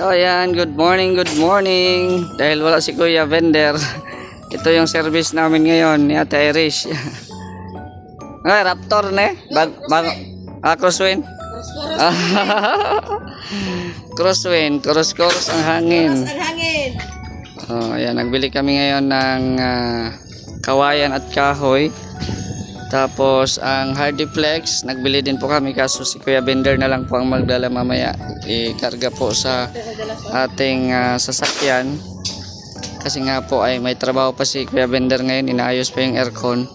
So ayan, good morning, good morning. Dahil wala si Kuya Vendor, ito yung service namin ngayon ni Ate Irish. Ay, Raptor na crosswind. Crosswind, cross ang hangin. Oh, ayan, nagbili kami ngayon ng kawayan at kahoy. Tapos ang Hardiplex, nagbili din po kami, kaso si Kuya Vendor na lang po ang magdala mamaya. Ikarga po sa ating sasakyan. Kasi nga po ay may trabaho pa si Kuya Vendor ngayon, inaayos pa yung aircon.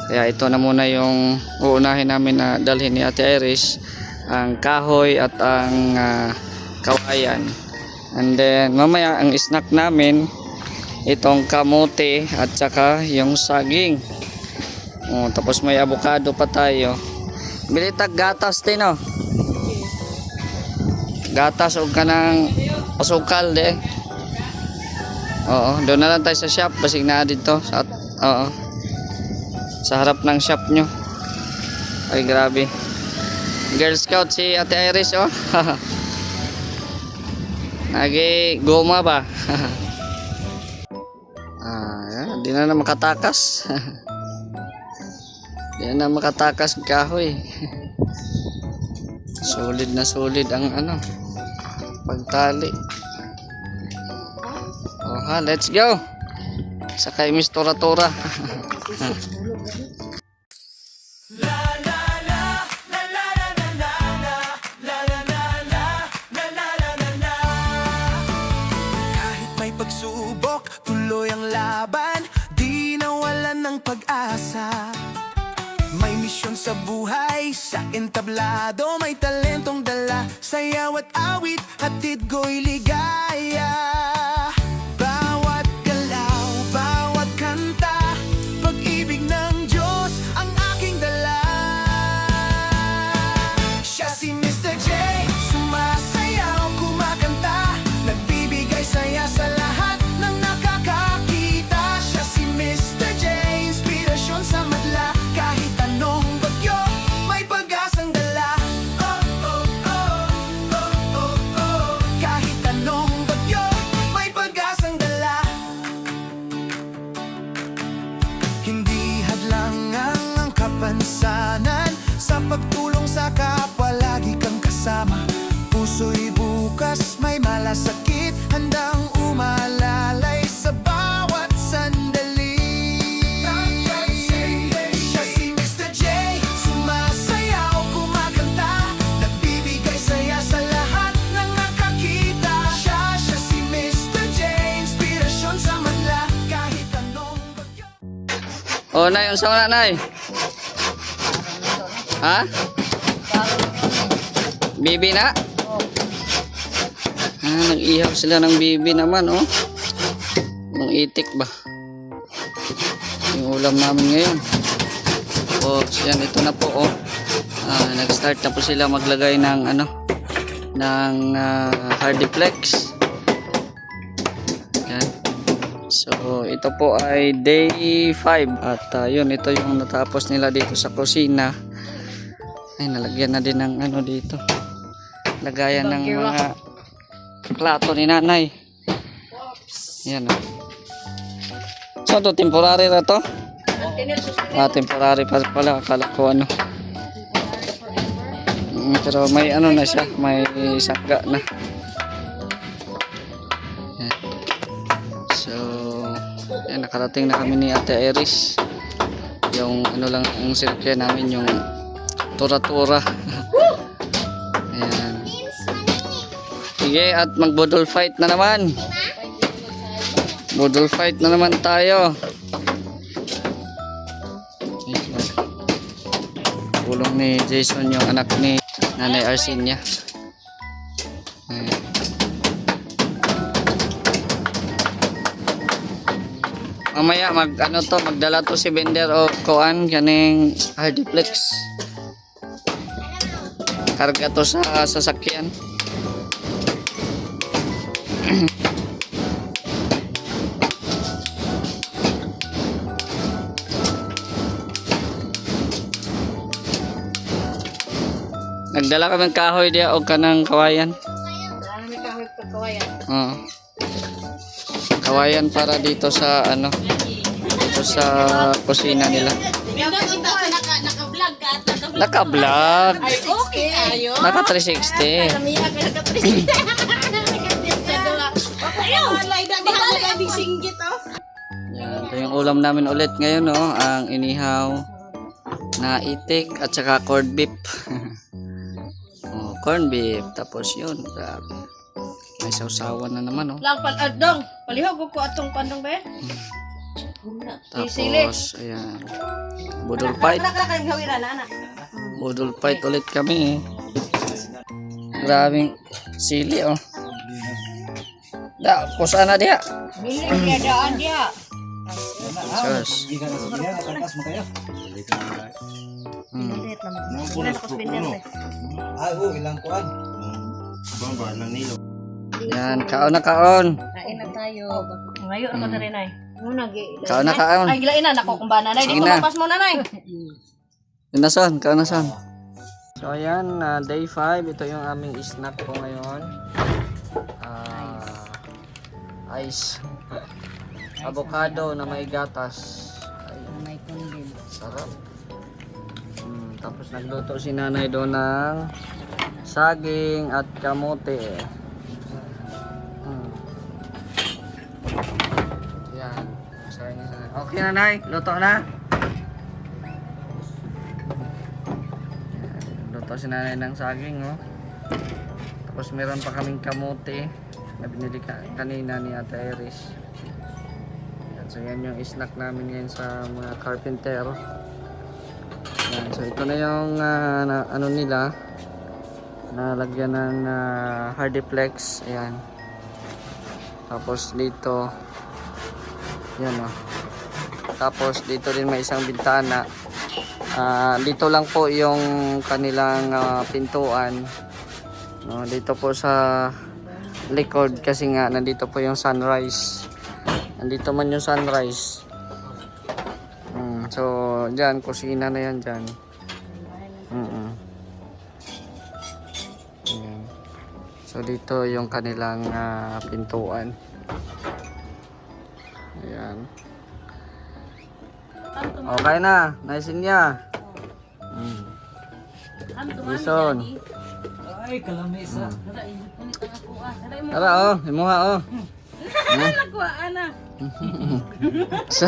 Kaya ito na muna yung uunahin namin na dalhin ni Ate Irish, ang kahoy at ang kawayan. And then mamaya ang snack namin, itong kamote at saka yung saging. Tapos may avocado pa tayo. Bilitag gatas din, no? Gatas o ka ng pasukal de. Oo, doon na lang tayo sa shop. Basig na dito. Oo. Sa harap ng shop nyo. Ay grabe. Girl Scout si Ate Irish, oh. Nagi goma ba? Yan, di na makatakas. Yan na makatakas ng kahoy. Solid na solid ang pagtali. Let's go. Sakay Miss Tora Tora. Kahit may pagsubok, tuloy ang laban, di nawalan ng pag-asa. May misyon sa buhay, sa entablado, may talentong dala, sayaw at awit, hatid ko'y ligaya. Bawat galaw, bawat kanta, pag-ibig ng Diyos ang aking dala. Siya si Mr. J, sumasayaw, kumakanta, nagbibigay saya sa lahat ng nakakakita. Siya si Mr. J, inspirasyon sa madla, kahit anong bagyo, may pag-asang dala. Kahit anong bagyo, may pag-asang dala. Hindi hadlangan ang kapansanan, sa pagtulong sa kapwa lagi kang kasama. Puso'y bukas, may malasakit, handang umalalay sa bawat sandali. Siya si Mr. J, sumasayaw, kumakanta, nagbibigay saya sa lahat ng nakakita. Siya si Mr. J, inspirasyon sa madla, kahit anong bagyo. Nay, unsa man nay? Ha? Bibi na? Nag-ihaw sila ng bibi naman, oh. Ng itik ba? Yung ulam namin ngayon. Yan, ito na po, oh. Nag-start na po sila maglagay ng ng Hardiplex. Yan. So ito po ay day 5 at yun, ito yung natapos nila dito sa kusina. Ay, nalagyan na din ng dito, lagayan ng mga plato ni nanay. Yan, oh. So to, temporary na to? Temporary pa pala, akala ko pero may na siya, may saga na. Yan. So yan, nakarating na kami ni Ate Irish. Yung lang ang sirkya namin, yung tura-tura. Ayan. Sige, at mag-budol fight na naman. Budol fight na naman tayo. Pulong ni Jason yung anak ni Nanay Arsinia. Ayan. Mamaya magdala to si Vendor o kuan kaning Hardiplex. Karga to sa sasakyan. Nagdala kami ng kahoy diya o kanang kawayan. may pagkawayan. Kawayan para dito sa ano, dito sa kusina nila. Naka-vlog ka at naka-vlog. Naka-vlog. Ay, okay tayo. Naka 360. Namiya ka naka-360. Yan, ito yung ulam namin ulit ngayon, no? Ang inihaw na itik at saka corned beef. Oh, corned beef. Tapos yun, grabe. May sausawan na naman, oh. Lang dong, palihog ko atong pandong ba? Tapos, ayan. Budol fight. Budol fight ulit kami, eh. Grabing sili, oh. Da, kusa na diha. Biling dia daan dia. Sus. Yan, kaon na kaon. Kain na tayo. Ngayon ako na rin ay. Muna Kaon na kaon. Ay gilain na nako kumbana nay. Di Sige ko na. mapas mo na nay. Yun na son, kaon na son. So ayan, day 5. Ito yung aming snack po ngayon. Ice. Avocado na may gatas. Ayun. May kundin. Sarap. Tapos nagluto si nanay doon ng saging at kamote. Yan. Saging. Okay nanay, luto na. Yan. Luto si nanay ng saging, oh. Tapos meron pa kaming kamote na binili kanina ni Ate Iris. Yan. So yan yung snack namin ngayon sa mga carpenter. Yan, so ito na yung ano nila, nalagyan ng hardiplex. Ayan. Tapos dito, yan o. Tapos dito din may isang bintana. Dito lang po yung kanilang pintuan. No, dito po sa likod kasi nga nandito po yung sunrise. Nandito man yung sunrise. So, dyan, kusina na yan dyan. Ayan. So, dito yung kanilang pintuan. Ayan. Okay na, naisin niya. Lison. Ay, kalamesa. Tara, oh, imuha, oh. Nagkuhaan na. Sa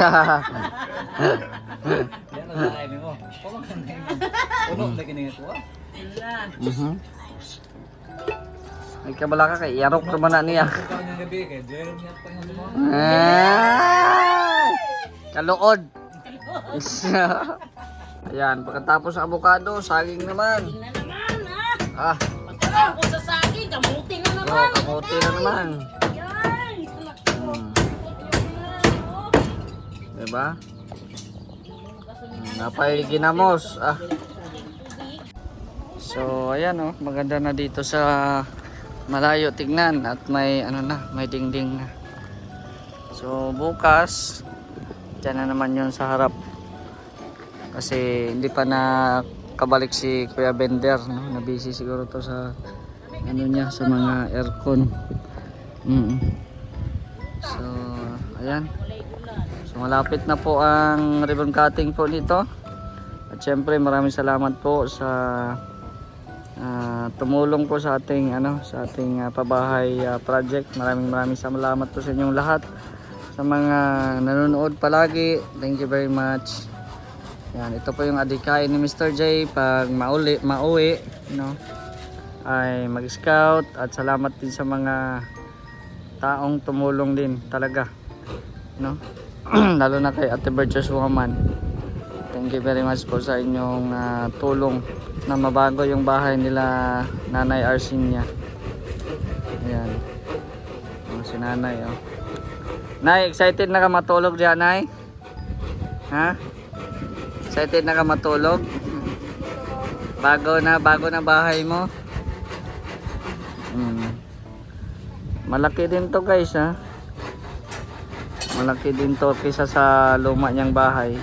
Yan ang namin mo. Puno ka na yun. Puno na ganyan ko. Ay kabala ka kay yarok naman na niya. Ikaw niyang gabi kay Jerome niya pa yung mo. Kaluod. Ayan, pagkatapos ng avocado, saging naman. Na naman ah. Ah, Pagkala ko sa saging, kamuti na naman. oh, kamote na naman. Yan. Diba? Napay ginamos. Ah. So, ayan oh, maganda na dito sa malayo tignan at may ano na, may dingding na. So, bukas dyan na naman yun sa harap. Kasi hindi pa nakabalik si Kuya Bender, no? Na-busy siguro to sa ano niya, sa mga aircon. So, ayan. So, malapit na po ang ribbon cutting po nito. At syempre, maraming salamat po sa tumulong po sa ating sa ating pabahay project. Maraming salamat po sa inyong lahat. Sa mga nanonood palagi, thank you very much. Yan, ito po yung adikain ni Mr. J pag mauwi, no, ay mag-scout. At salamat din sa mga taong tumulong din talaga, no. Lalo na kay Ate Virtuous Woman. Thank you very much po sa inyong tulong na mabago yung bahay nila Nanay Arsinia. Ayan. Si Nanay, oh. Nay, excited na ka matulog diyan, Nay? Ha? Excited na ka matulog? Bago na bahay mo? Malaki din to, guys, ha? Malaki din to kaysa sa luma niyang bahay.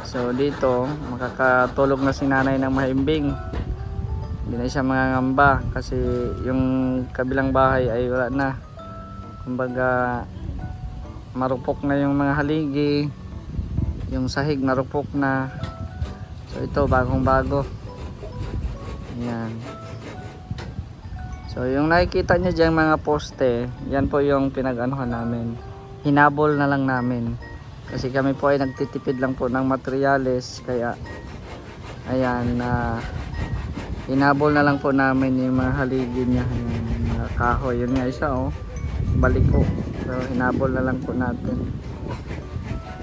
So dito makakatulog na si nanay ng mahimbing. Hindi na siya mangangamba kasi yung kabilang bahay ay wala na. Kumbaga marupok na yung mga haligi, yung sahig marupok na. So ito bagong bago. Ayan. So yung nakikita nyo dyan mga poste, yan po yung pinag-anuhan namin. Hinabol na lang namin. Kasi kami po ay nagtitipid lang po ng materyales. Kaya ayan, hinabol na lang po namin yung mga haligi niya. Ayan, yung mga kahoy. Yun nga isa baliko. So hinabol na lang po natin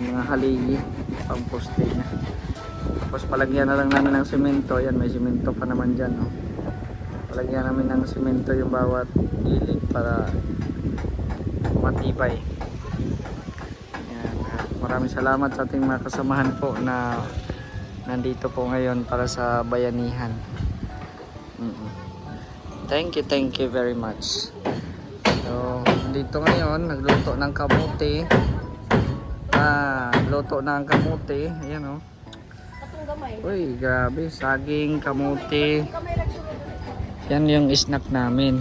yung mga haligi pang poste niya. Tapos palagyan na lang namin ng semento. Ayan, may semento pa naman dyan. Palagyan namin ng semento yung bawat gilid para matibay. Ayan, maraming salamat sa ating mga kasamahan po na nandito po ngayon para sa bayanihan. Thank you very much. So dito ngayon nagluto ng kamuti. Luto na ang kamuti. Ayan uy, grabe, saging, kamuti. Yan yung snack namin.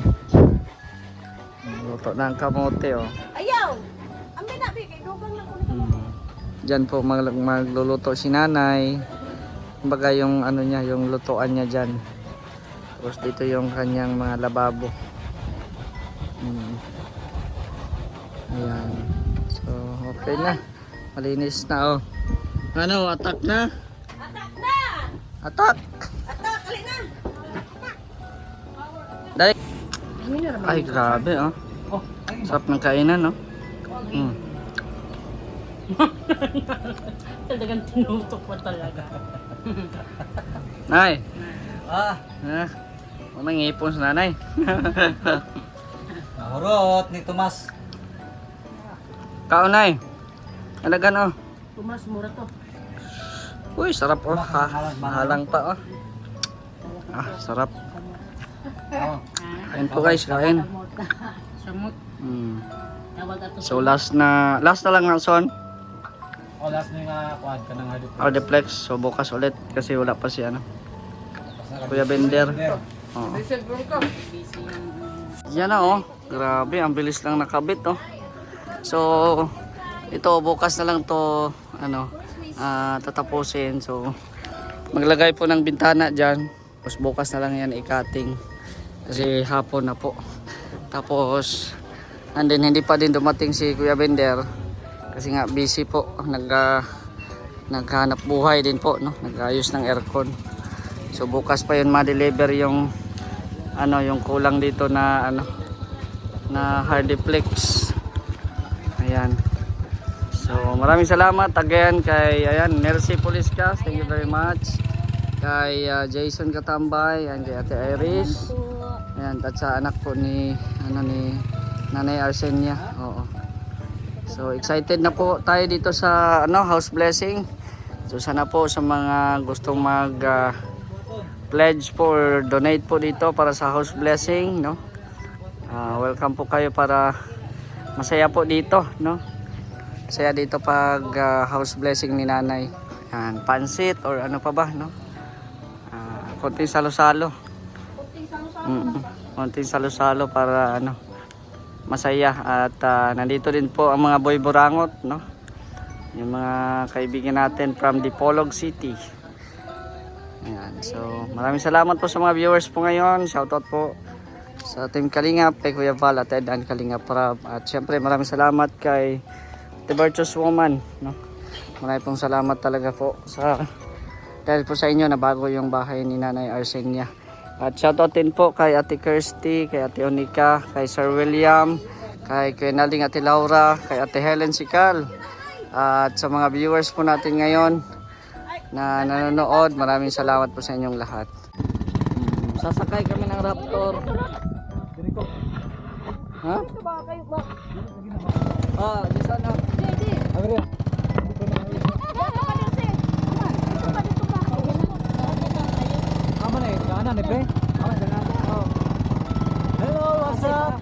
Luto na ang kamote Ayaw! Amin na, bigay. Dugang lang ko Diyan po magluluto si nanay. Kumbaga yung ano niya, yung lutuan niya dyan. Tapos dito yung kanyang mga lababo. Ayan. So okay na. Malinis na Ano, atak na? Atak na! Atak! Atak, alin na! Dali. Ay, grabe Sarap ng kainan Talagang tinutok pa talaga. Nay. Unang ngipon sa nanay. Nahurot ni Tomas. Kaunay. Alagan Pumas, mura to. Uy, sarap Mahalang pa sarap. Kain po guys, kain. Samot. Tawag ato. So last na lang ng son. Last na yung kuhan ka ng Hardiplex. So bukas ulit kasi wala pa si Kuya Bender. Yan na grabe, ang bilis lang nakabit So ito bukas na lang to tatapusin. So maglagay po ng bintana dyan. Tapos bukas na lang yan i-cutting kasi hapon na po. Tapos and then hindi pa din dumating si Kuya Bender kasi nga busy po, naghanap buhay din po nag-ayos ng aircon. So bukas pa yun ma-deliver yung yung kulang dito na na Hardiplex. Ayan. So maraming salamat again kay Mercy Poliscas, thank you very much. Kay Jason Katambay, and kay Ate Iris. Ayan, at sa anak po ni Nanay Arsenia. So excited na po tayo dito sa house blessing. So sana po sa mga gustong mag pledge po or donate po dito para sa house blessing, welcome po kayo para masaya po dito, Masaya dito pag house blessing ni Nanay. Yan, pansit or ano pa ba, konting salo-salo. Konting salo-salo para masaya at nandito din po ang mga boy burangot, yung mga kaibigan natin from Dipolog City. Ayan, so maraming salamat po sa mga viewers po ngayon. Shoutout po sa Team Kalingap, kay Kuya Val at Ed and Kalingap Prab. At syempre maraming salamat kay The Virtuous Woman, Maraming pong salamat talaga po dahil po sa inyo na bago yung bahay ni Nanay Arsenia. At shoutout din po kay Ate Kirsty, kay Ate Onika, kay Sir William, kay Naling Ate Laura, kay Ate Helen Sikal. At sa mga viewers po natin ngayon na nanonood, maraming salamat po sa inyong lahat. Sasakay kami ng Raptor. Ha? Di sana. Hello, what's up?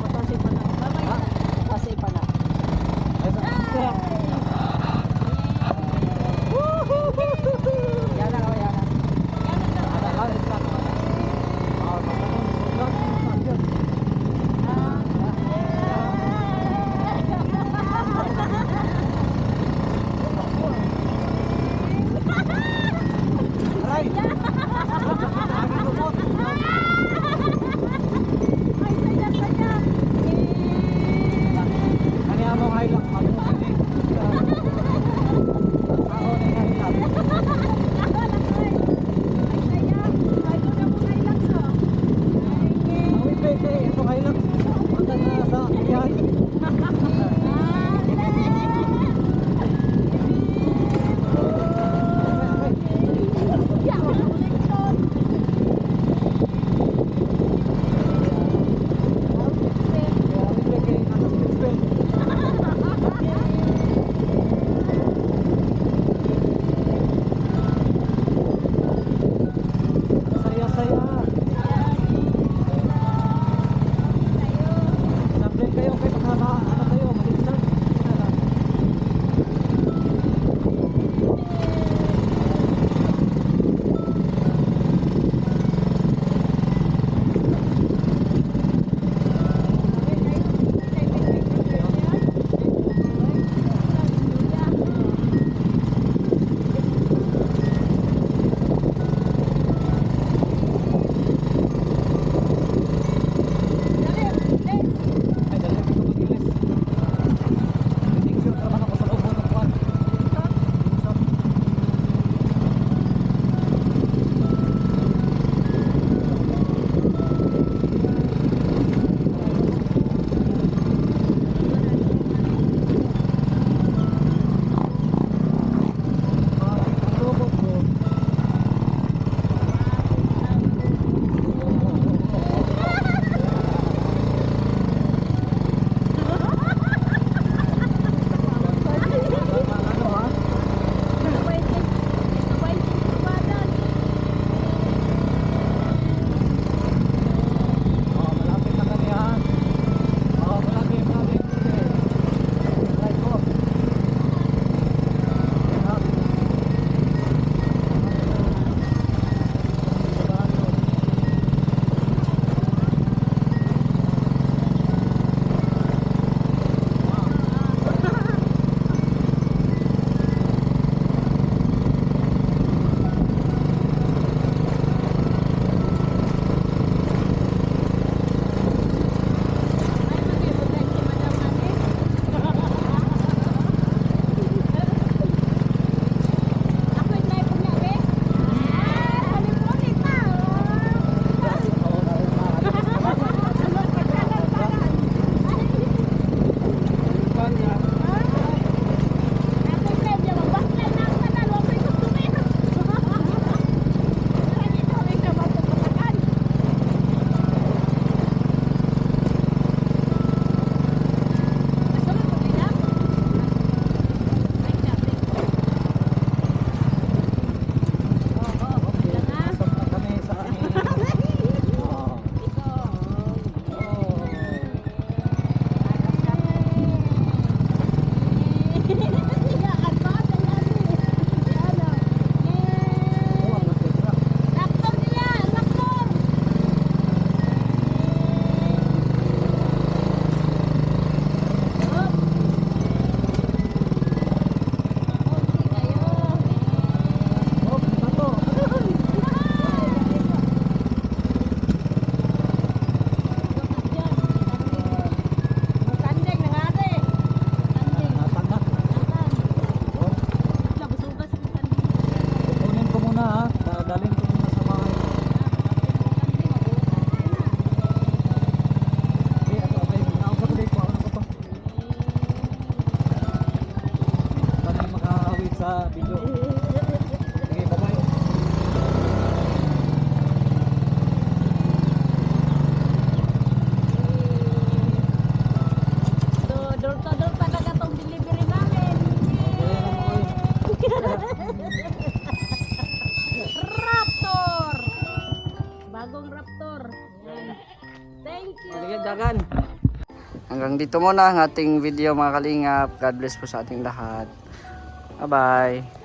Maligid dagan. Hanggang dito muna ang ating video mga kalingap. God bless po sa ating lahat. Bye-bye.